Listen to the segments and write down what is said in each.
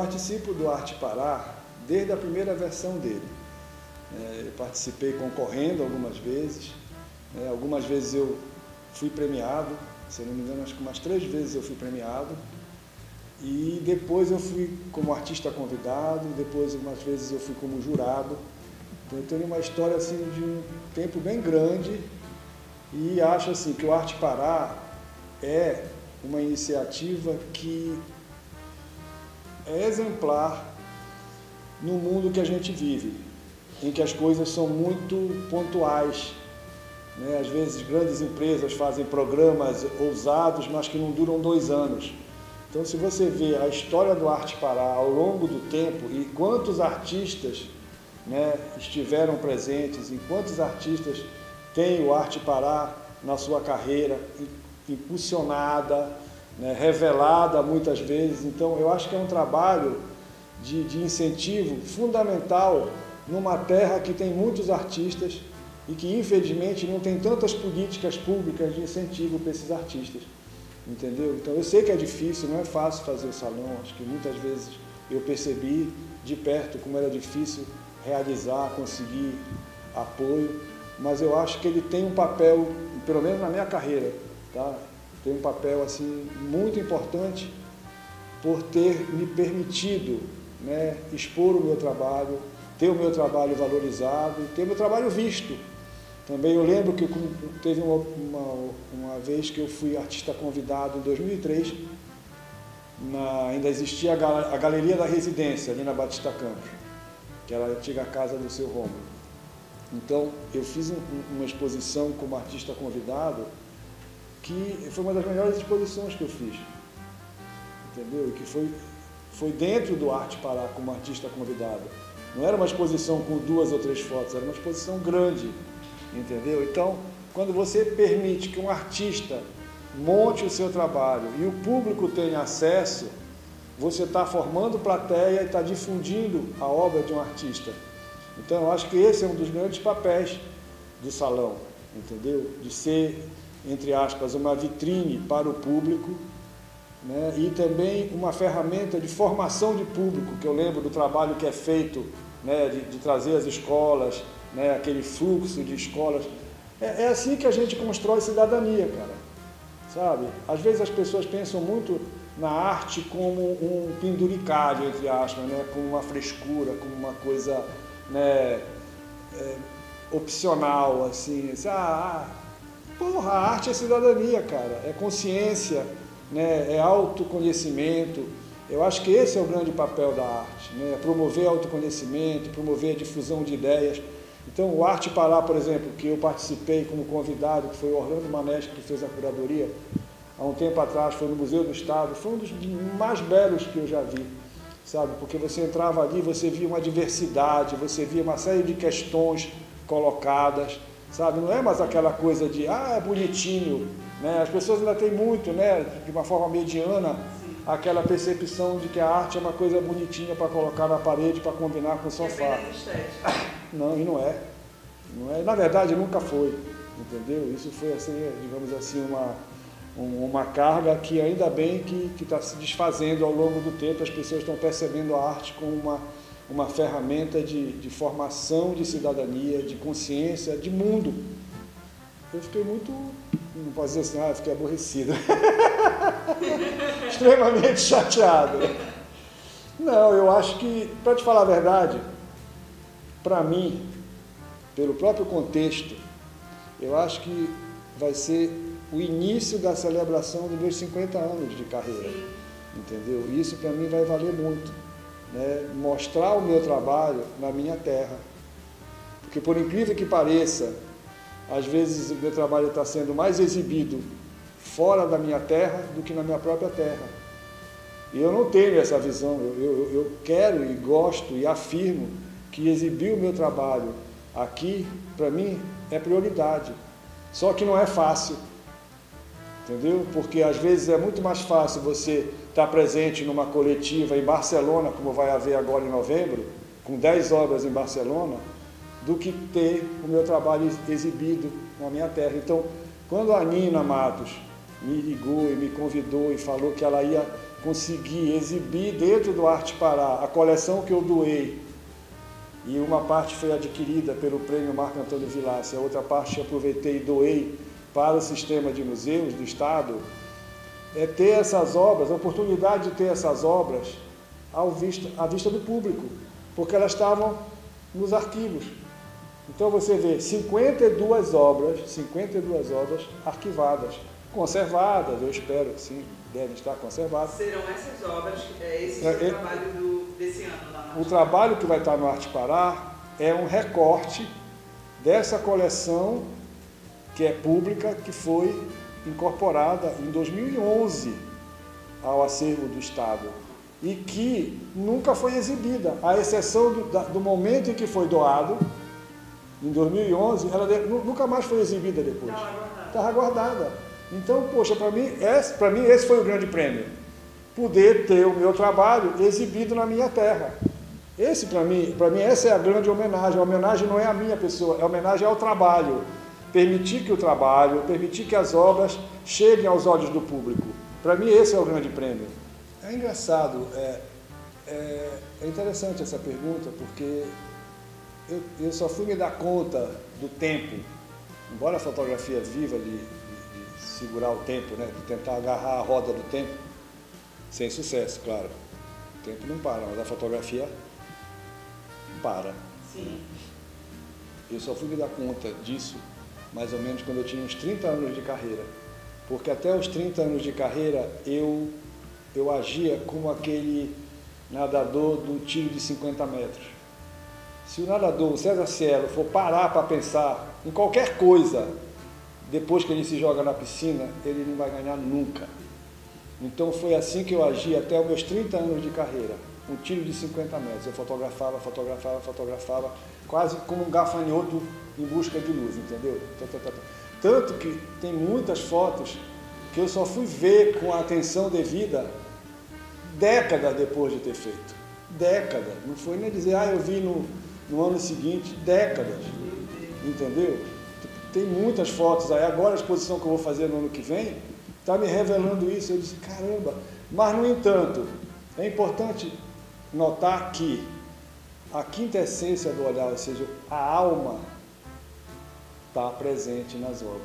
participo do Arte Pará desde a primeira versão dele. Eu participei concorrendo algumas vezes. Algumas vezes eu fui premiado, se eu não me engano, acho que umas 3 vezes eu fui premiado. E depois eu fui como artista convidado, depois umas vezes eu fui como jurado. Então eu tenho uma história assim, de um tempo bem grande e acho assim, que o Arte Pará é uma iniciativa que é exemplar no mundo que a gente vive, em que as coisas são muito pontuais. Às vezes grandes empresas fazem programas ousados, mas que não duram 2 anos. Então, se você vê a história do Arte Pará ao longo do tempo e quantos artistas estiveram presentes, e quantos artistas têm o Arte Pará na sua carreira, impulsionada, revelada muitas vezes. Então, eu acho que é um trabalho de incentivo fundamental numa terra que tem muitos artistas e que, infelizmente, não tem tantas políticas públicas de incentivo para esses artistas. Entendeu? Então, eu sei que é difícil, não é fácil fazer o salão. Acho que muitas vezes eu percebi de perto como era difícil realizar, conseguir apoio, mas eu acho que ele tem um papel, pelo menos na minha carreira, tá? Tem um papel assim, muito importante por ter me permitido expor o meu trabalho, ter o meu trabalho valorizado, ter o meu trabalho visto. Também eu lembro que teve uma vez que eu fui artista convidado em 2003, ainda existia a Galeria da Residência, ali na Batista Campos, que era a antiga casa do seu Rômulo. Então, eu fiz uma exposição como artista convidado, que foi uma das melhores exposições que eu fiz, entendeu? E que foi dentro do Arte Pará como artista convidado. Não era uma exposição com 2 ou 3 fotos, era uma exposição grande, entendeu? Então, quando você permite que um artista monte o seu trabalho e o público tenha acesso, você está formando plateia e está difundindo a obra de um artista. Então, eu acho que esse é um dos grandes papéis do salão, entendeu? De ser, entre aspas, uma vitrine para o público, e também uma ferramenta de formação de público, que eu lembro do trabalho que é feito, de trazer as escolas, aquele fluxo de escolas. É assim que a gente constrói cidadania, cara, sabe? Às vezes as pessoas pensam muito na arte como um penduricalho, entre aspas, como uma frescura, como uma coisa opcional, assim. Porra, a arte é cidadania, cara, é consciência, é autoconhecimento. Eu acho que esse é o grande papel da arte, é promover autoconhecimento, promover a difusão de ideias. Então, o Arte Pará, por exemplo, que eu participei como convidado, que foi o Orlando Manesco que fez a curadoria, há um tempo atrás, foi no Museu do Estado, foi um dos mais belos que eu já vi, sabe? Porque você entrava ali, você via uma diversidade, você via uma série de questões colocadas, sabe? Não é mais aquela coisa de, é bonitinho, As pessoas ainda têm muito, de uma forma mediana, aquela percepção de que a arte é uma coisa bonitinha para colocar na parede, para combinar com o sofá. Não, e não é. Não é. Na verdade, nunca foi, entendeu? Isso foi, assim, digamos assim, uma carga que ainda bem que está se desfazendo ao longo do tempo. As pessoas estão percebendo a arte como uma ferramenta de formação de cidadania, de consciência, de mundo. Eu fiquei muito, não posso dizer assim, fiquei aborrecido. Extremamente chateado. Não, eu acho que, para te falar a verdade, para mim, pelo próprio contexto, eu acho que vai ser o início da celebração dos meus 50 anos de carreira, entendeu? Isso para mim vai valer muito, mostrar o meu trabalho na minha terra, porque por incrível que pareça, às vezes o meu trabalho está sendo mais exibido fora da minha terra do que na minha própria terra. E eu não tenho essa visão, eu quero e gosto e afirmo que exibir o meu trabalho aqui, para mim, é prioridade. Só que não é fácil, entendeu? Porque às vezes é muito mais fácil você estar presente numa coletiva em Barcelona, como vai haver agora em novembro, com 10 obras em Barcelona, do que ter o meu trabalho exibido na minha terra. Então, quando a Nina Matos me ligou e me convidou e falou que ela ia consegui exibir dentro do Arte Pará a coleção que eu doei, e uma parte foi adquirida pelo prêmio Marco Antônio Villace, a outra parte aproveitei e doei para o sistema de museus do Estado, é ter essas obras, a oportunidade de ter essas obras à vista do público, porque elas estavam nos arquivos. Então você vê 52 obras arquivadas, conservadas, eu espero que sim, devem estar conservadas. Serão essas obras, esse é o trabalho desse ano lá no Arte. O trabalho que vai estar no Arte Pará é um recorte dessa coleção que é pública, que foi incorporada em 2011 ao acervo do Estado e que nunca foi exibida, à exceção do momento em que foi doado, em 2011, ela nunca mais foi exibida depois. Estava guardada. Então, poxa, para mim esse foi o grande prêmio. Poder ter o meu trabalho exibido na minha terra. Esse, para mim, essa é a grande homenagem. A homenagem não é à minha pessoa, é a homenagem ao trabalho. Permitir que as obras cheguem aos olhos do público. Para mim, esse é o grande prêmio. É engraçado, é interessante essa pergunta, porque eu só fui me dar conta do tempo, embora a fotografia viva de segurar o tempo, né, de tentar agarrar a roda do tempo, sem sucesso, claro. O tempo não para, mas a fotografia para. Sim. Eu só fui me dar conta disso mais ou menos quando eu tinha uns 30 anos de carreira, porque até os 30 anos de carreira eu agia como aquele nadador do tiro de 50 metros. Se o nadador, o César Cielo, for parar para pensar em qualquer coisa depois que ele se joga na piscina, ele não vai ganhar nunca. Então foi assim que eu agi até os meus 30 anos de carreira, um tiro de 50 metros. Eu fotografava, quase como um gafanhoto em busca de luz, entendeu? Tanto que tem muitas fotos que eu só fui ver com a atenção devida décadas depois de ter feito. Décadas. Não foi nem dizer, eu vi no ano seguinte, décadas. Entendeu? Tem muitas fotos aí. Agora a exposição que eu vou fazer no ano que vem está me revelando isso. Eu disse, caramba. Mas, no entanto, é importante notar que a quinta essência do olhar, ou seja, a alma, está presente nas obras.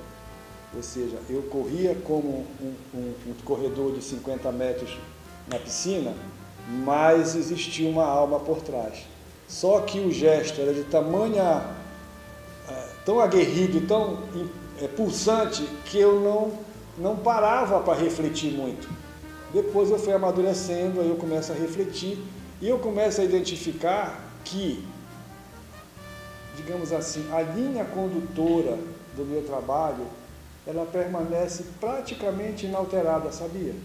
Ou seja, eu corria como um corredor de 50 metros na piscina, mas existia uma alma por trás. Só que o gesto era de tamanha, tão aguerrido, tão pulsante, que eu não parava para refletir muito. Depois eu fui amadurecendo, aí eu começo a refletir, e eu começo a identificar que, digamos assim, a linha condutora do meu trabalho, ela permanece praticamente inalterada, sabia?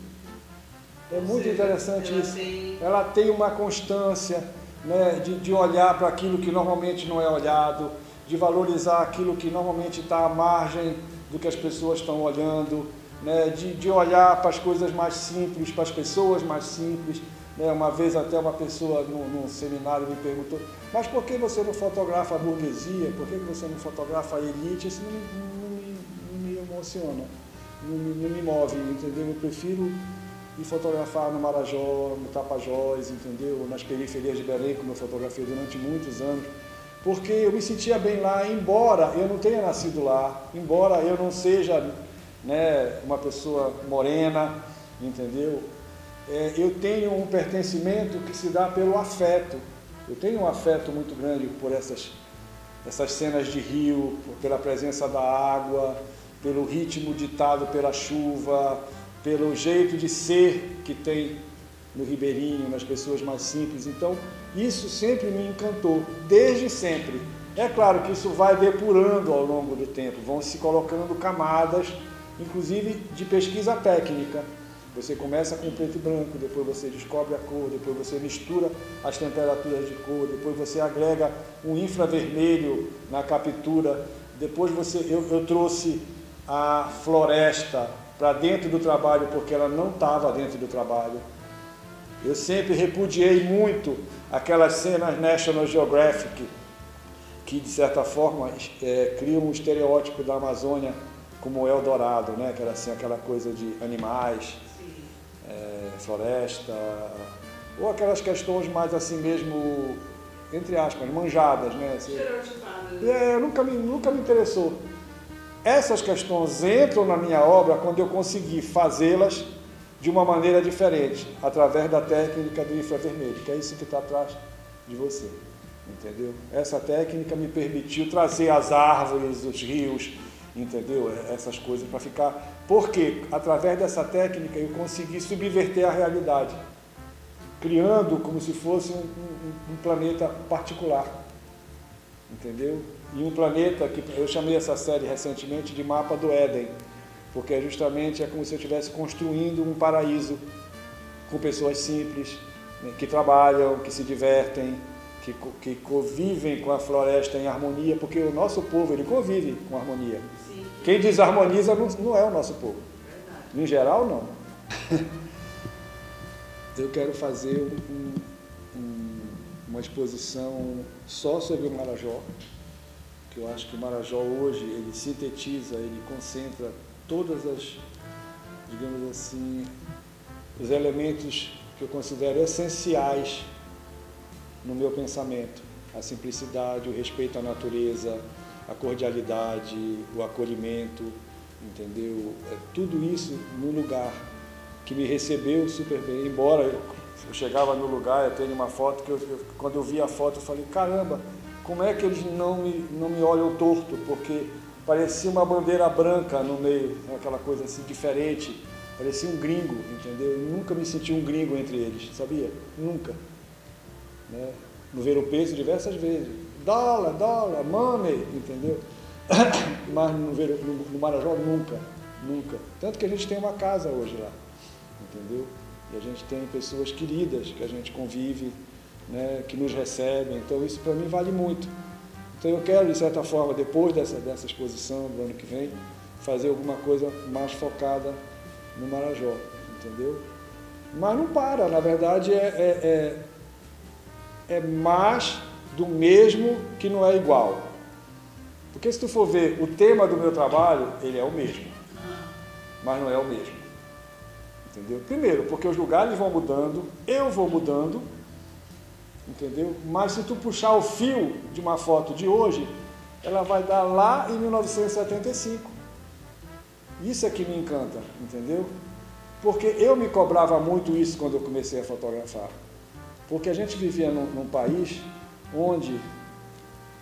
É muito interessante isso. Ela tem uma constância, né, de olhar para aquilo que normalmente não é olhado, de valorizar aquilo que normalmente está à margem do que as pessoas estão olhando, né, de olhar para as coisas mais simples, para as pessoas mais simples. Né? Uma vez até uma pessoa num seminário me perguntou, mas por que você não fotografa a burguesia? Por que você não fotografa a elite? Isso não me emociona, não me move, entendeu? Eu prefiro ir fotografar no Marajó, no Tapajós, entendeu? Nas periferias de Belém, como eu fotografei durante muitos anos, porque eu me sentia bem lá, embora eu não tenha nascido lá, embora eu não seja, né, uma pessoa morena, entendeu? Eu tenho um pertencimento que se dá pelo afeto. Eu tenho um afeto muito grande por essas cenas de rio, pela presença da água, pelo ritmo ditado pela chuva, pelo jeito de ser que tem no ribeirinho, nas pessoas mais simples. Então, isso sempre me encantou, desde sempre. É claro que isso vai depurando ao longo do tempo, vão se colocando camadas, inclusive de pesquisa técnica. Você começa com preto e branco, depois você descobre a cor, depois você mistura as temperaturas de cor, depois você agrega um infravermelho na captura, depois eu trouxe a floresta para dentro do trabalho, porque ela não estava dentro do trabalho. Eu sempre repudiei muito aquelas cenas National Geographic, que de certa forma criam um estereótipo da Amazônia como o Eldorado, né? Aquela coisa de animais, floresta, ou aquelas questões mais assim mesmo, entre aspas, manjadas, né? Estereotipadas. Nunca me interessou. Essas questões entram na minha obra quando eu consegui fazê-las de uma maneira diferente, através da técnica do infravermelho, que é isso que está atrás de você, entendeu? Essa técnica me permitiu trazer as árvores, os rios, entendeu? Essas coisas para ficar... Porque, através dessa técnica, eu consegui subverter a realidade, criando como se fosse um planeta particular, entendeu? E um planeta que eu chamei essa série recentemente de Mapa do Éden, porque justamente é como se eu estivesse construindo um paraíso com pessoas simples, né, que trabalham, que se divertem, que convivem com a floresta em harmonia, porque o nosso povo ele convive com harmonia. Sim. Quem desarmoniza não é o nosso povo. Verdade. Em geral, não. Eu quero fazer uma exposição só sobre o Marajó, que eu acho que o Marajó hoje, ele sintetiza, ele concentra todas as, digamos assim, os elementos que eu considero essenciais no meu pensamento. A simplicidade, o respeito à natureza, a cordialidade, o acolhimento, entendeu? Tudo isso no lugar que me recebeu super bem, embora eu chegava no lugar, eu tenho uma foto que quando eu vi a foto eu falei, caramba, como é que eles não me olham torto, porque parecia uma bandeira branca no meio, aquela coisa assim diferente, parecia um gringo, entendeu? Eu nunca me senti um gringo entre eles, sabia? Nunca. Né? No Ver-o-Peso diversas vezes, dólar, money, entendeu? Mas no Marajó nunca. Tanto que a gente tem uma casa hoje lá, entendeu? E a gente tem pessoas queridas que a gente convive, né, que nos recebem, então isso para mim vale muito. Então eu quero, de certa forma, depois dessa exposição do ano que vem, fazer alguma coisa mais focada no Marajó, entendeu? Mas não para, na verdade é mais do mesmo que não é igual. Porque se tu for ver o tema do meu trabalho, ele é o mesmo, mas não é o mesmo. Entendeu? Primeiro, porque os lugares vão mudando, eu vou mudando, entendeu? Mas se tu puxar o fio de uma foto de hoje, ela vai dar lá em 1975. Isso é que me encanta, entendeu? Porque eu me cobrava muito isso quando eu comecei a fotografar. Porque a gente vivia num país onde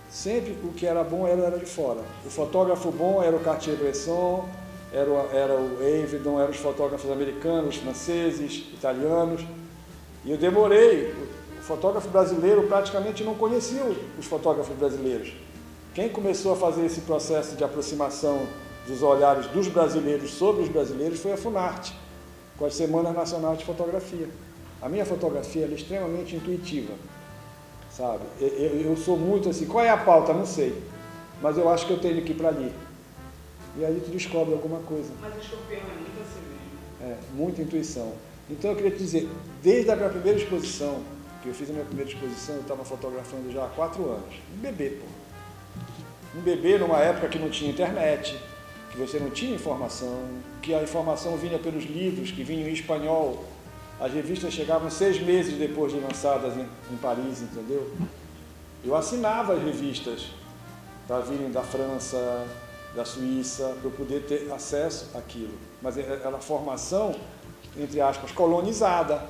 sempre o que era bom era de fora. O fotógrafo bom era o Cartier-Bresson, era o Avedon, eram os fotógrafos americanos, franceses, italianos. E eu demorei. O fotógrafo brasileiro praticamente não conhecia os fotógrafos brasileiros. Quem começou a fazer esse processo de aproximação dos olhares dos brasileiros sobre os brasileiros foi a Funarte, com as Semanas Nacionais de Fotografia. A minha fotografia é extremamente intuitiva, sabe? Eu sou muito assim, qual é a pauta? Não sei, mas eu acho que eu tenho que ir para ali. E aí tu descobre alguma coisa. Mas o escorpião é muito assim mesmo. É, muita intuição. Então eu queria te dizer, desde a minha primeira exposição, que eu fiz a minha primeira exposição, eu estava fotografando já há 4 anos. Um bebê, pô. Um bebê numa época que não tinha internet, que você não tinha informação, que a informação vinha pelos livros, que vinham em espanhol. As revistas chegavam 6 meses depois de lançadas em Paris, entendeu? Eu assinava as revistas para virem da França, da Suíça, para eu poder ter acesso àquilo. Mas era formação, entre aspas, colonizada,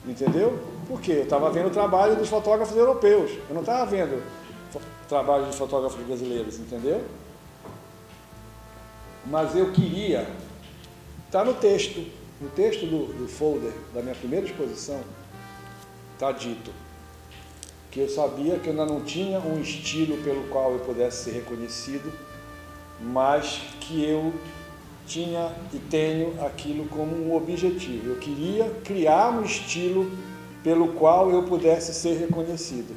entendeu? Por quê? Eu estava vendo o trabalho dos fotógrafos europeus, eu não estava vendo o trabalho dos fotógrafos brasileiros, entendeu? Mas eu queria, está no texto do folder da minha primeira exposição, está dito que eu sabia que eu ainda não tinha um estilo pelo qual eu pudesse ser reconhecido, mas que eu tinha e tenho aquilo como um objetivo. Eu queria criar um estilo pelo qual eu pudesse ser reconhecido.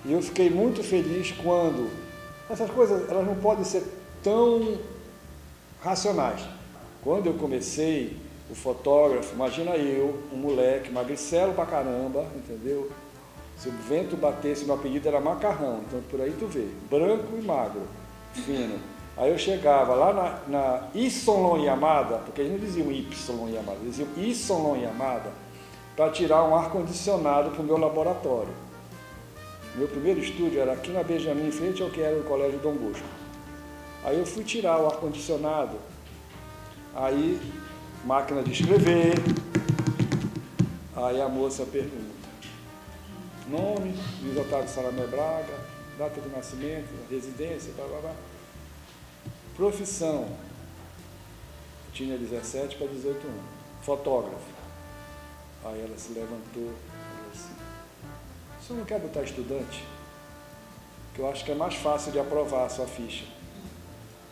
E eu fiquei muito feliz quando... Essas coisas, elas não podem ser tão racionais. Quando eu comecei, o fotógrafo, imagina eu, um moleque, magricelo pra caramba, entendeu? Se o vento batesse, meu apelido era Macarrão, então por aí tu vê, branco e magro, fino. Aí eu chegava lá na Yson Yamada, porque eles não diziam Y Yamada, eles diziam Yson Yamada, para tirar um ar-condicionado para o meu laboratório. Meu primeiro estúdio era aqui na Benjamin, em frente ao que era o Colégio Dom Bosco. Aí eu fui tirar o ar-condicionado, aí máquina de escrever, aí a moça pergunta, nome, Luiz Otávio Salamé Braga, data de nascimento, residência, blá blá blá. Profissão, tinha 17 para 18 anos, fotógrafo. Aí ela se levantou e falou assim, o senhor não quer botar estudante? Que eu acho que é mais fácil de aprovar a sua ficha.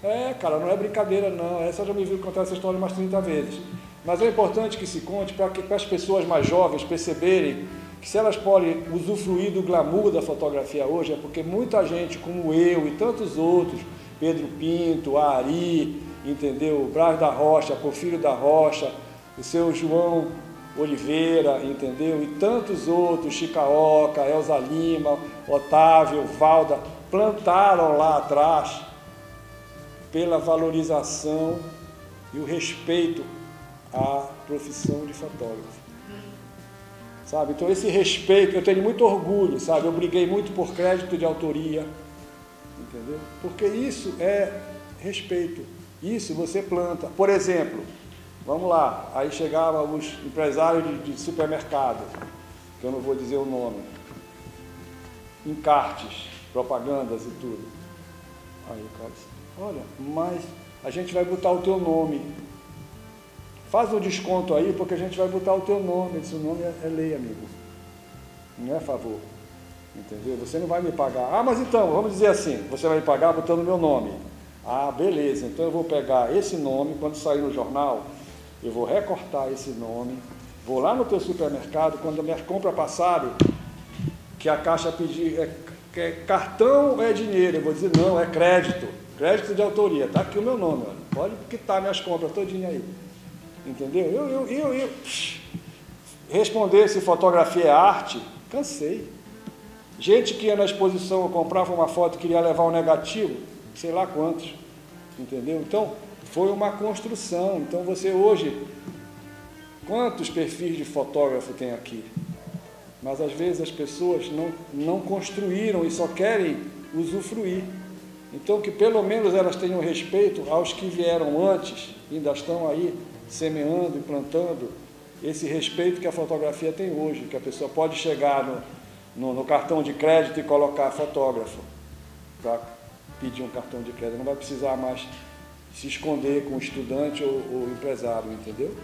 É, cara, não é brincadeira não, essa eu já me viu contar essa história umas 30 vezes. Mas é importante que se conte para que as pessoas mais jovens perceberem que se elas podem usufruir do glamour da fotografia hoje, é porque muita gente como eu e tantos outros, Pedro Pinto, Ari, entendeu? Braz da Rocha, Porfírio da Rocha, o seu João Oliveira, entendeu? E tantos outros, Chicaoca, Elza Lima, Otávio, Valda, plantaram lá atrás pela valorização e o respeito à profissão de fotógrafo. Sabe? Então esse respeito, eu tenho muito orgulho, sabe? Eu briguei muito por crédito de autoria, entendeu? Porque isso é respeito, isso você planta. Por exemplo, vamos lá, aí chegavam os empresários de supermercado, que eu não vou dizer o nome, encartes, propagandas e tudo. Aí o cara disse, olha, mas a gente vai botar o teu nome. Faz um desconto aí, porque a gente vai botar o teu nome. Esse nome é lei, amigo. Não é favor. Entendeu? Você não vai me pagar. Ah, mas então, vamos dizer assim, você vai me pagar botando o meu nome. Ah, beleza. Então eu vou pegar esse nome, quando sair no jornal, eu vou recortar esse nome, vou lá no teu supermercado, quando a minha compra passar, que a caixa pedir, cartão ou é dinheiro? Eu vou dizer, não, é crédito. Crédito de autoria. Está aqui o meu nome. Olha. Pode quitar minhas compras todinha aí. Entendeu? Eu responder se fotografia é arte, cansei. Gente que ia na exposição, comprava uma foto e queria levar um negativo, sei lá quantos, entendeu? Então, foi uma construção. Então, você hoje, quantos perfis de fotógrafo tem aqui? Mas, às vezes, as pessoas não construíram e só querem usufruir. Então, que pelo menos elas tenham respeito aos que vieram antes, ainda estão aí, semeando e plantando esse respeito que a fotografia tem hoje, que a pessoa pode chegar no cartão de crédito e colocar fotógrafo para pedir um cartão de crédito, não vai precisar mais se esconder com estudante ou empresário, entendeu?